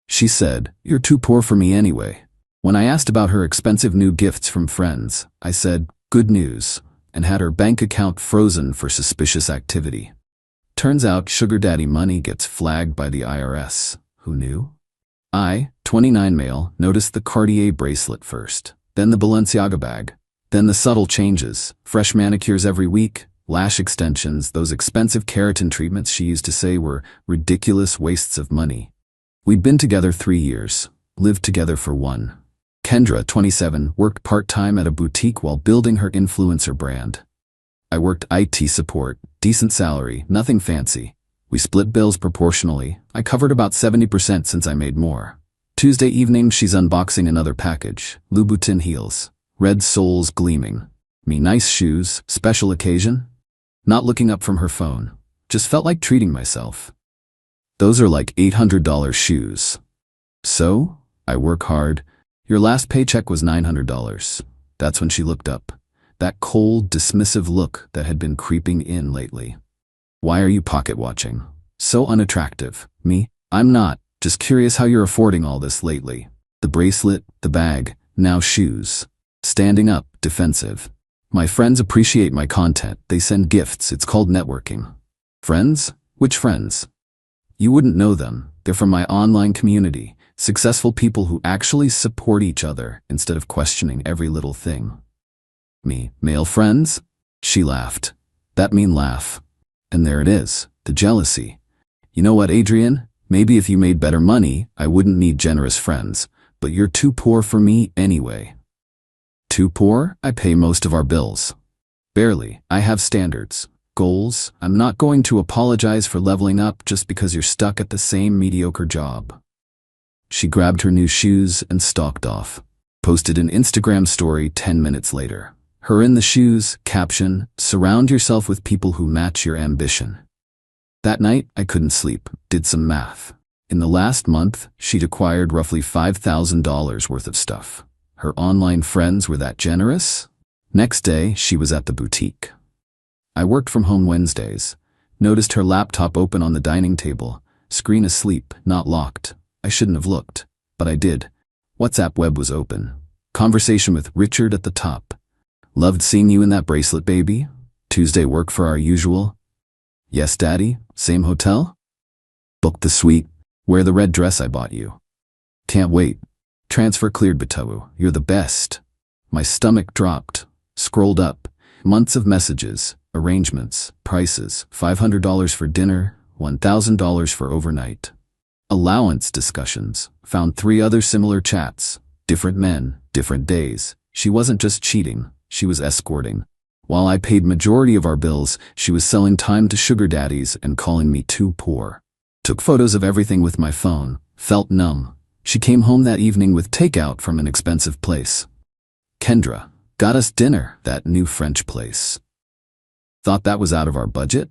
She said, "You're too poor for me anyway." When I asked about her expensive new gifts from friends, I said, "Good news," and had her bank account frozen for suspicious activity. Turns out sugar daddy money gets flagged by the IRS. Who knew? I, 29 male, noticed the Cartier bracelet first, then the Balenciaga bag, then the subtle changes, fresh manicures every week, lash extensions, those expensive keratin treatments she used to say were ridiculous wastes of money. We'd been together 3 years, lived together for 1. Kendra, 27, worked part-time at a boutique while building her influencer brand. I worked IT support, decent salary, nothing fancy. We split bills proportionally. I covered about 70% since I made more. Tuesday evening, she's unboxing another package. Louboutin heels, red soles gleaming. Me nice shoes, special occasion? Not looking up from her phone. Just felt like treating myself. Those are like $800 shoes. So, I work hard. Your last paycheck was $900. That's when she looked up. That cold, dismissive look that had been creeping in lately. Why are you pocket watching? So unattractive. Me? I'm not. Just curious how you're affording all this lately. The bracelet, the bag, now shoes. Standing up, defensive. My friends appreciate my content. They send gifts. It's called networking. Friends? Which friends? You wouldn't know them. They're from my online community. Successful people who actually support each other instead of questioning every little thing. Me, male friends? She laughed. That mean laugh. And there it is, the jealousy. You know what, Adrian? Maybe if you made better money, I wouldn't need generous friends, but you're too poor for me anyway. Too poor? I pay most of our bills. Barely. I have standards, goals. I'm not going to apologize for leveling up just because you're stuck at the same mediocre job. She grabbed her new shoes and stalked off. Posted an Instagram story 10 minutes later. Her in the shoes, caption, "Surround yourself with people who match your ambition." That night, I couldn't sleep, did some math. In the last month, she'd acquired roughly $5,000 worth of stuff. Her online friends were that generous? Next day, she was at the boutique. I worked from home Wednesdays. Noticed her laptop open on the dining table, screen asleep, not locked. I shouldn't have looked, but I did. WhatsApp web was open. Conversation with Richard at the top. "Loved seeing you in that bracelet, baby. Tuesday work for our usual." "Yes, daddy. Same hotel?" "Booked the suite. Wear the red dress I bought you." "Can't wait." "Transfer cleared, Batawu. You're the best." My stomach dropped. Scrolled up. Months of messages, arrangements, prices, $500 for dinner, $1,000 for overnight. Allowance discussions. Found 3 other similar chats. Different men, different days. She wasn't just cheating. She was escorting. While I paid majority of our bills, she was selling time to sugar daddies and calling me too poor. Took photos of everything with my phone. Felt numb. She came home that evening with takeout from an expensive place. Kendra got us dinner, that new French place. Thought that was out of our budget?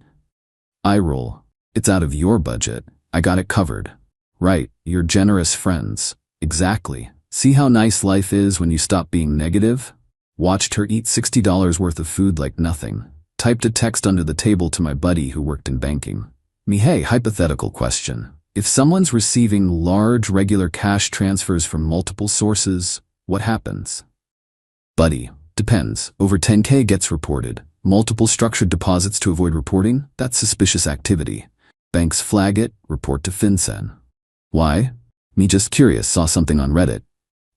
Eye roll. It's out of your budget. I got it covered. Right, you're generous friends. Exactly. See how nice life is when you stop being negative? Watched her eat $60 worth of food like nothing. Typed a text under the table to my buddy who worked in banking. Me, hey, hypothetical question. If someone's receiving large regular cash transfers from multiple sources, what happens? Buddy, depends. Over 10K gets reported. Multiple structured deposits to avoid reporting? That's suspicious activity. Banks flag it, report to FinCEN. Why? Me just curious, saw something on Reddit.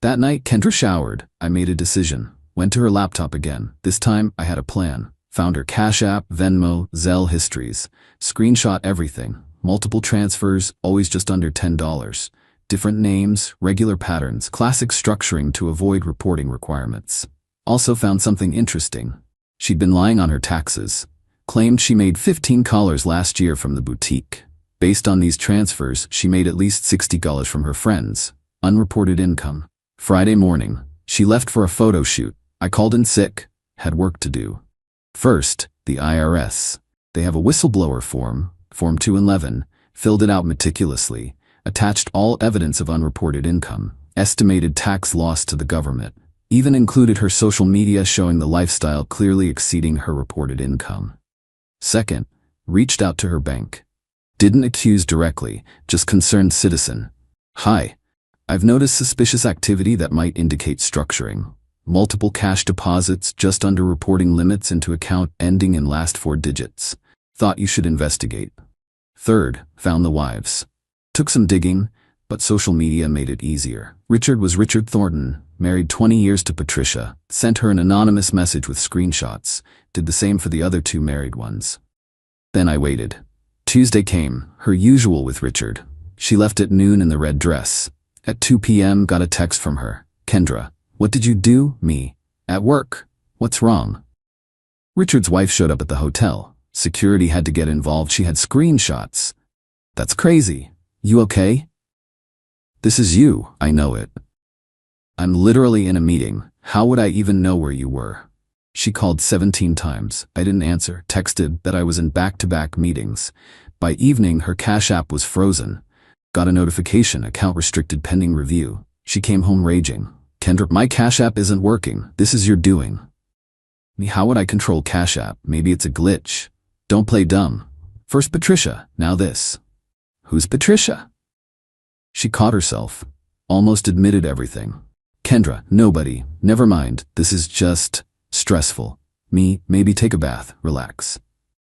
That night, Kendra showered. I made a decision. Went to her laptop again. This time, I had a plan. Found her Cash App, Venmo, Zelle histories. Screenshot everything. Multiple transfers, always just under $10. Different names, regular patterns, classic structuring to avoid reporting requirements. Also found something interesting. She'd been lying on her taxes. Claimed she made $15 last year from the boutique. Based on these transfers, she made at least $60 from her friends. Unreported income. Friday morning, she left for a photo shoot. I called in sick, had work to do. First, the IRS. They have a whistleblower form, Form 211, filled it out meticulously, attached all evidence of unreported income, estimated tax loss to the government, even included her social media showing the lifestyle clearly exceeding her reported income. Second, reached out to her bank. Didn't accuse directly, just concerned citizen. Hi. I've noticed suspicious activity that might indicate structuring. Multiple cash deposits just under reporting limits into account ending in last 4 digits. Thought you should investigate. Third, found the wives. Took some digging, but social media made it easier. Richard was Richard Thornton, married 20 years to Patricia, sent her an anonymous message with screenshots, did the same for the other 2 married ones. Then I waited. Tuesday came, her usual with Richard. She left at noon in the red dress. At 2 p.m. got a text from her. Kendra, what did you do? Me. At work. What's wrong? Richard's wife showed up at the hotel. Security had to get involved. She had screenshots. That's crazy. You okay? This is you, I know it. I'm literally in a meeting. How would I even know where you were? She called 17 times. I didn't answer. Texted that I was in back-to-back meetings. By evening, her Cash App was frozen. Got a notification, account restricted pending review. She came home raging. Kendra, my Cash App isn't working. This is your doing. Me, how would I control Cash App? Maybe it's a glitch. Don't play dumb. First Patricia, now this. Who's Patricia? She caught herself. Almost admitted everything. Kendra, nobody. Never mind. This is just stressful. Me, maybe take a bath. Relax.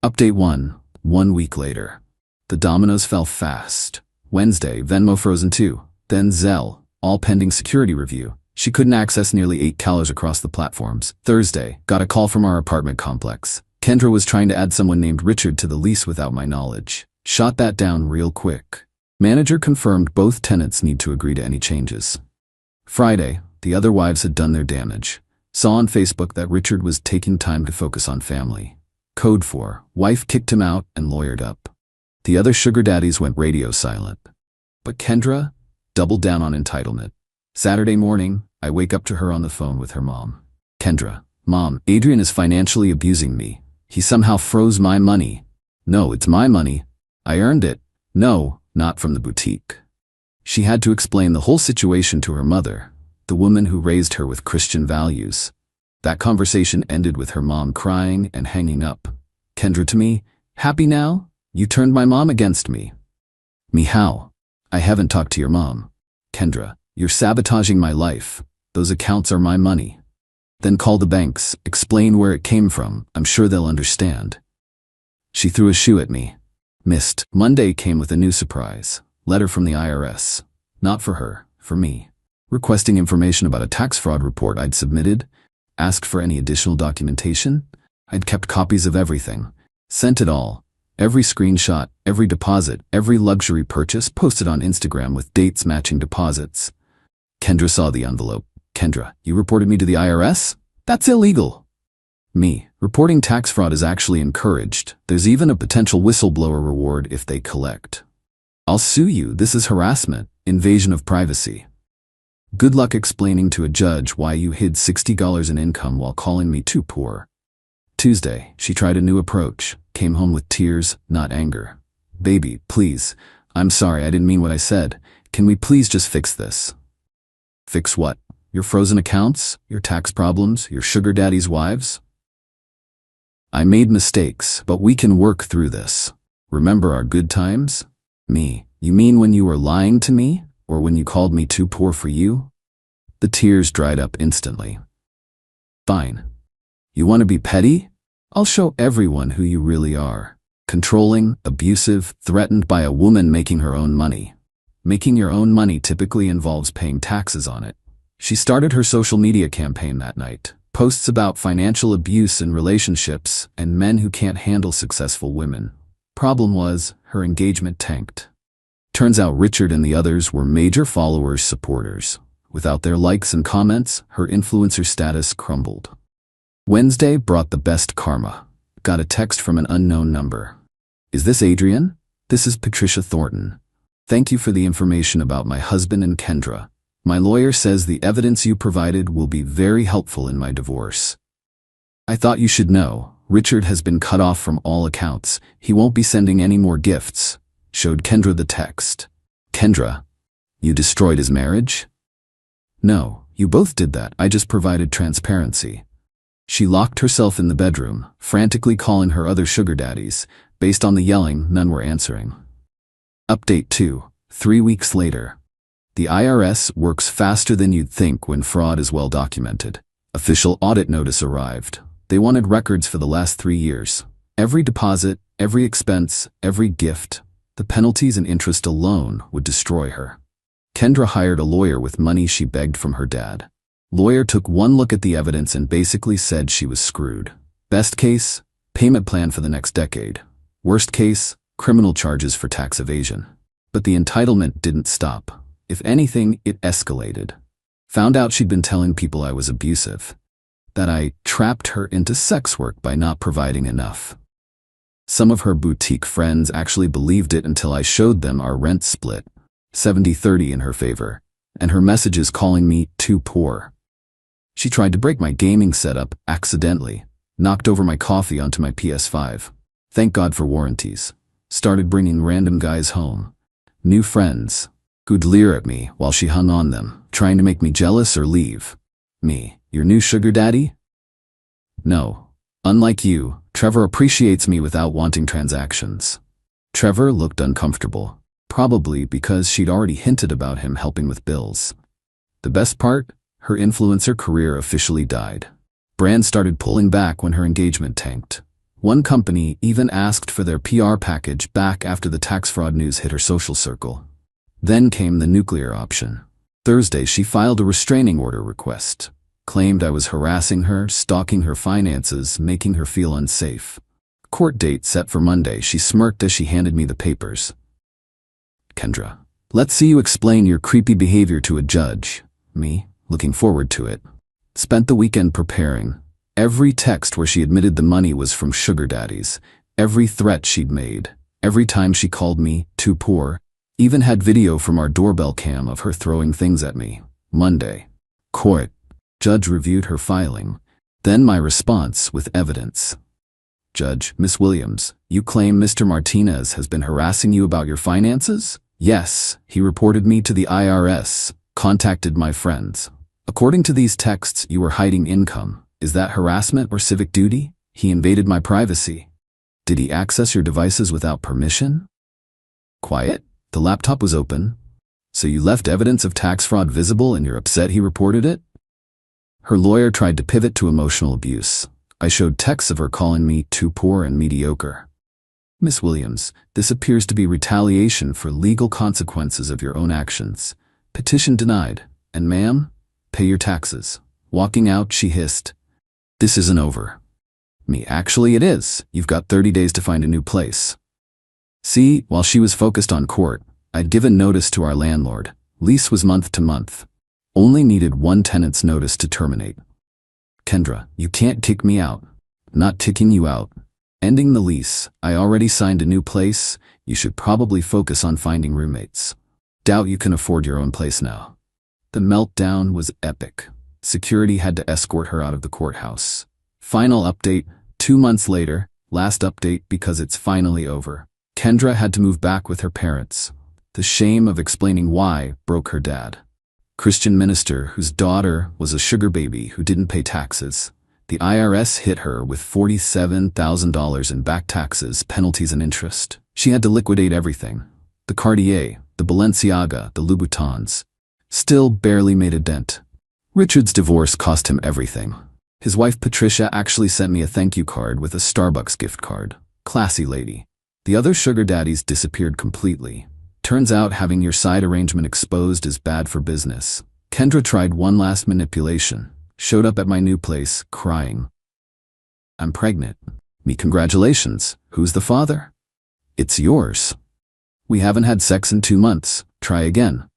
Update 1. 1 week later. The dominoes fell fast. Wednesday, Venmo frozen too. Then Zelle, all pending security review. She couldn't access nearly 8 calories across the platforms. Thursday, got a call from our apartment complex. Kendra was trying to add someone named Richard to the lease without my knowledge. Shot that down real quick. Manager confirmed both tenants need to agree to any changes. Friday, the other wives had done their damage. Saw on Facebook that Richard was taking time to focus on family. Code 4, wife kicked him out and lawyered up. The other sugar daddies went radio silent. But Kendra doubled down on entitlement. Saturday morning, I wake up to her on the phone with her mom. Kendra, Mom, Adrian is financially abusing me. He somehow froze my money. No, it's my money. I earned it. No, not from the boutique. She had to explain the whole situation to her mother, the woman who raised her with Christian values. That conversation ended with her mom crying and hanging up. Kendra to me, happy now? You turned my mom against me. Me how? I haven't talked to your mom. Kendra, you're sabotaging my life. Those accounts are my money. Then call the banks, explain where it came from. I'm sure they'll understand. She threw a shoe at me. Missed. Monday came with a new surprise. Letter from the IRS. Not for her, for me. Requesting information about a tax fraud report I'd submitted. Asked for any additional documentation. I'd kept copies of everything. Sent it all. Every screenshot, every deposit, every luxury purchase posted on Instagram with dates matching deposits. Kendra saw the envelope. Kendra, you reported me to the IRS? That's illegal. Me, reporting tax fraud is actually encouraged. There's even a potential whistleblower reward if they collect. I'll sue you. This is harassment, invasion of privacy. Good luck explaining to a judge why you hid $60 in income while calling me too poor. Tuesday, she tried a new approach. Came home with tears, not anger. Baby, please. I'm sorry, I didn't mean what I said. Can we please just fix this? Fix what? Your frozen accounts? Your tax problems? Your sugar daddy's wives? I made mistakes, but we can work through this. Remember our good times? Me, you mean when you were lying to me? Or when you called me too poor for you? The tears dried up instantly. Fine. You want to be petty? I'll show everyone who you really are. Controlling, abusive, threatened by a woman making her own money. Making your own money typically involves paying taxes on it. She started her social media campaign that night. Posts about financial abuse in relationships and men who can't handle successful women. Problem was, her engagement tanked. Turns out Richard and the others were major followers, supporters. Without their likes and comments, her influencer status crumbled. Wednesday brought the best karma. Got a text from an unknown number. Is this Adrian? This is Patricia Thornton. Thank you for the information about my husband and Kendra. My lawyer says the evidence you provided will be very helpful in my divorce. I thought you should know, Richard has been cut off from all accounts. He won't be sending any more gifts. Showed Kendra the text. Kendra, you destroyed his marriage? No, you both did that. I just provided transparency. She locked herself in the bedroom, frantically calling her other sugar daddies. Based on the yelling, none were answering. Update 2. 3 weeks later. The IRS works faster than you'd think when fraud is well documented. Official audit notice arrived. They wanted records for the last 3 years. Every deposit, every expense, every gift. The penalties and interest alone would destroy her. Kendra hired a lawyer with money she begged from her dad. Lawyer took one look at the evidence and basically said she was screwed. Best case, payment plan for the next decade. Worst case, criminal charges for tax evasion. But the entitlement didn't stop. If anything, it escalated. Found out she'd been telling people I was abusive. That I trapped her into sex work by not providing enough. Some of her boutique friends actually believed it until I showed them our rent split, 70-30 in her favor, and her messages calling me too poor. She tried to break my gaming setup accidentally, knocked over my coffee onto my PS5. Thank God for warranties. Started bringing random guys home. New friends, who'd leer at me while she hung on them, trying to make me jealous or leave. Me, your new sugar daddy? No. Unlike you, Trevor appreciates me without wanting transactions. Trevor looked uncomfortable, probably because she'd already hinted about him helping with bills. The best part? Her influencer career officially died. Brands started pulling back when her engagement tanked. One company even asked for their PR package back after the tax fraud news hit her social circle. Then came the nuclear option. Thursday, she filed a restraining order request. Claimed I was harassing her, stalking her finances, making her feel unsafe. Court date set for Monday. She smirked as she handed me the papers. Kendra, let's see you explain your creepy behavior to a judge. Me, looking forward to it. Spent the weekend preparing. Every text where she admitted the money was from sugar daddies. Every threat she'd made. Every time she called me too poor. Even had video from our doorbell cam of her throwing things at me. Monday. Court. Judge reviewed her filing. Then my response with evidence. Judge, Miss Williams, you claim Mr. Martinez has been harassing you about your finances? Yes, he reported me to the IRS, contacted my friends. According to these texts, you were hiding income. Is that harassment or civic duty? He invaded my privacy. Did he access your devices without permission? Quiet. The laptop was open. So you left evidence of tax fraud visible and you're upset he reported it? Her lawyer tried to pivot to emotional abuse. I showed texts of her calling me too poor and mediocre. Miss Williams, this appears to be retaliation for legal consequences of your own actions. Petition denied. And ma'am, pay your taxes. Walking out, she hissed. This isn't over. Me, actually it is. You've got 30 days to find a new place. See, while she was focused on court, I'd given notice to our landlord. Lease was month to month. Only needed one tenant's notice to terminate. Kendra, you can't kick me out. Not kicking you out. Ending the lease. I already signed a new place. You should probably focus on finding roommates. Doubt you can afford your own place now. The meltdown was epic. Security had to escort her out of the courthouse. Final update, 2 months later. Last update because it's finally over. Kendra had to move back with her parents. The shame of explaining why broke her dad. Christian minister whose daughter was a sugar baby who didn't pay taxes. The IRS hit her with $47,000 in back taxes, penalties and interest. She had to liquidate everything. The Cartier, the Balenciaga, the Louboutins. Still barely made a dent. Richard's divorce cost him everything. His wife Patricia actually sent me a thank you card with a Starbucks gift card. Classy lady. The other sugar daddies disappeared completely. Turns out having your side arrangement exposed is bad for business. Kendra tried one last manipulation. Showed up at my new place, crying. I'm pregnant. Me, congratulations. Who's the father? It's yours. We haven't had sex in 2 months. Try again.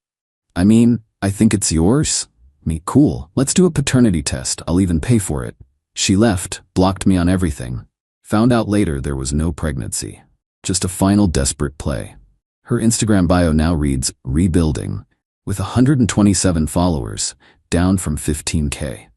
I mean, I think it's yours. Me, cool. Let's do a paternity test. I'll even pay for it. She left, blocked me on everything. Found out later there was no pregnancy. Just a final desperate play. Her Instagram bio now reads, rebuilding, with 127 followers, down from 15K.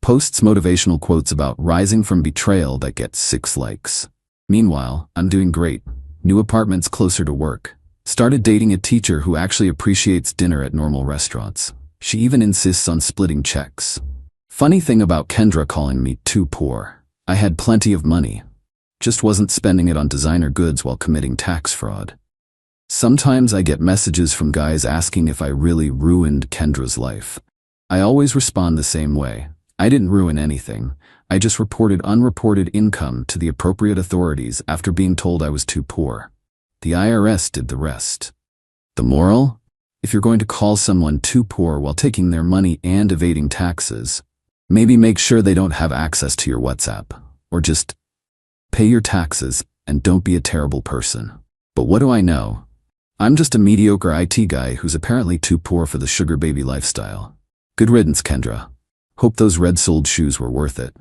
Posts motivational quotes about rising from betrayal that get 6 likes. Meanwhile, I'm doing great. New apartments closer to work. Started dating a teacher who actually appreciates dinner at normal restaurants. She even insists on splitting checks. Funny thing about Kendra calling me too poor. I had plenty of money. Just wasn't spending it on designer goods while committing tax fraud. Sometimes I get messages from guys asking if I really ruined Kendra's life. I always respond the same way. I didn't ruin anything. I just reported unreported income to the appropriate authorities after being told I was too poor. The IRS did the rest. The moral? If you're going to call someone too poor while taking their money and evading taxes, maybe make sure they don't have access to your WhatsApp. Or just pay your taxes and don't be a terrible person. But what do I know? I'm just a mediocre IT guy who's apparently too poor for the sugar baby lifestyle. Good riddance, Kendra. Hope those red-soled shoes were worth it.